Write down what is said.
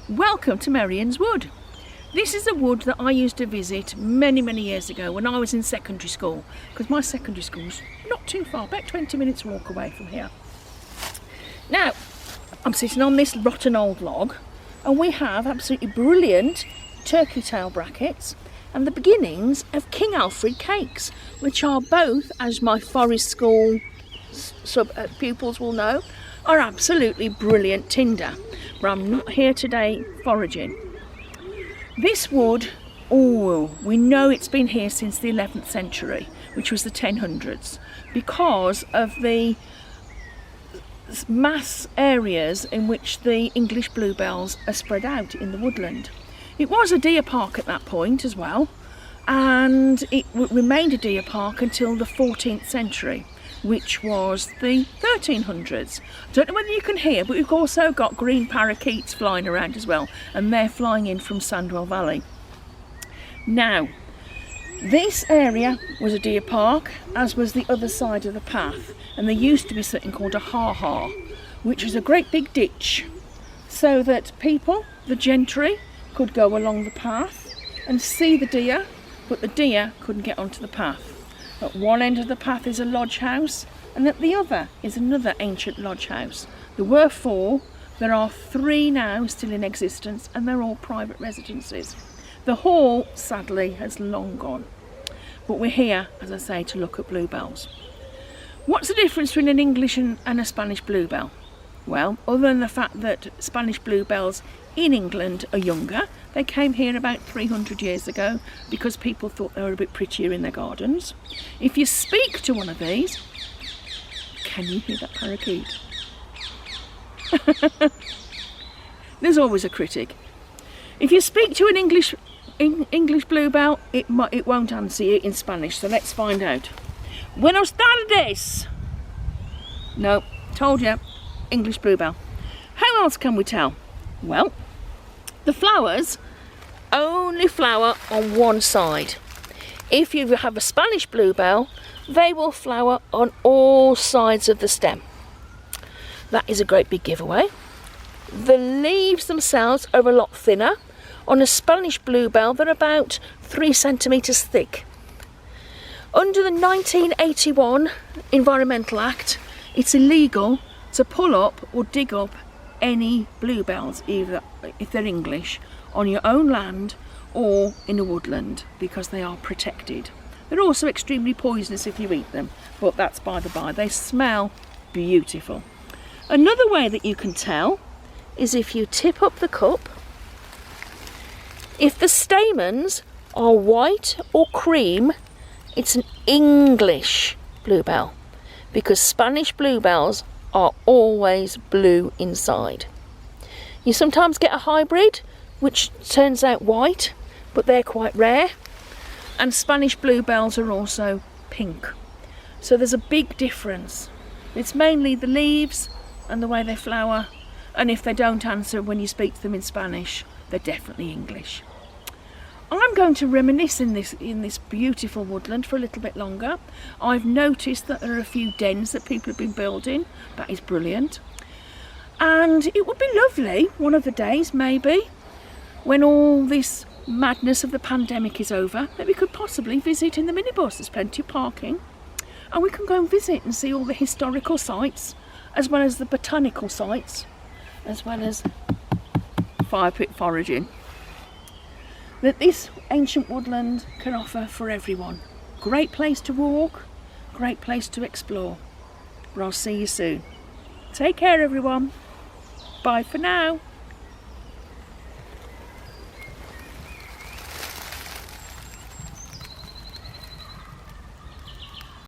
Welcome to Merrian's Wood. This is a wood that I used to visit many years ago when I was in secondary school, because my secondary school's not too far, about 20 minutes walk away from here. Now, I'm sitting on this rotten old log and we have absolutely brilliant turkey tail brackets and the beginnings of King Alfred cakes, which are both, as my forest school pupils will know, are absolutely brilliant tinder. But I'm not here today foraging. This wood, we know it's been here since the 11th century, which was the 1000s, because of the mass areas in which the English bluebells are spread out in the woodland. It was a deer park at that point as well, and it remained a deer park until the 14th century, which was the 1300s. I don't know whether you can hear, but we've also got green parakeets flying around as well, and they're flying in from Sandwell Valley. Now, this area was a deer park, as was the other side of the path, and there used to be something called a ha-ha, which was a great big ditch, so that people, the gentry, could go along the path and see the deer, but the deer couldn't get onto the path. At one end of the path is a lodge house, and at the other is another ancient lodge house. There were 4, there are 3 now still in existence, and they're all private residences. The hall, sadly, has long gone. But we're here, as I say, to look at bluebells. What's the difference between an English and a Spanish bluebell? Well, other than the fact that Spanish bluebells in England are younger, they came here about 300 years ago because people thought they were a bit prettier in their gardens. If you speak to one of these, can you hear that parakeet? There's always a critic. If you speak to an English bluebell, it won't answer you in Spanish, so let's find out. Buenos tardes! No, told you, English bluebell. How else can we tell? Well, the flowers only flower on one side. If you have a Spanish bluebell, they will flower on all sides of the stem. That is a great big giveaway. The leaves themselves are a lot thinner. On a Spanish bluebell, they're about 3 centimetres thick. Under the 1981 Environmental Act, it's illegal to pull up or dig up any bluebells, either if they're English, on your own land or in a woodland, because they are protected. They're also extremely poisonous if you eat them, but that's by the by. They smell beautiful. Another way that you can tell is if you tip up the cup. If the stamens are white or cream, it's an English bluebell, because Spanish bluebells are always blue inside. You sometimes get a hybrid which turns out white, but they're quite rare, and Spanish bluebells are also pink. So there's a big difference. It's mainly the leaves and the way they flower, and if they don't answer when you speak to them in Spanish, they're definitely English. I'm going to reminisce in this beautiful woodland for a little bit longer. I've noticed that there are a few dens that people have been building. That is brilliant. And it would be lovely one of the days, maybe, when all this madness of the pandemic is over, that we could possibly visit in the minibus. There's plenty of parking. And we can go and visit and see all the historical sites, as well as the botanical sites, as well as fire pit foraging that this ancient woodland can offer for everyone. Great place to walk, great place to explore. But I'll see you soon. Take care, everyone. Bye for now.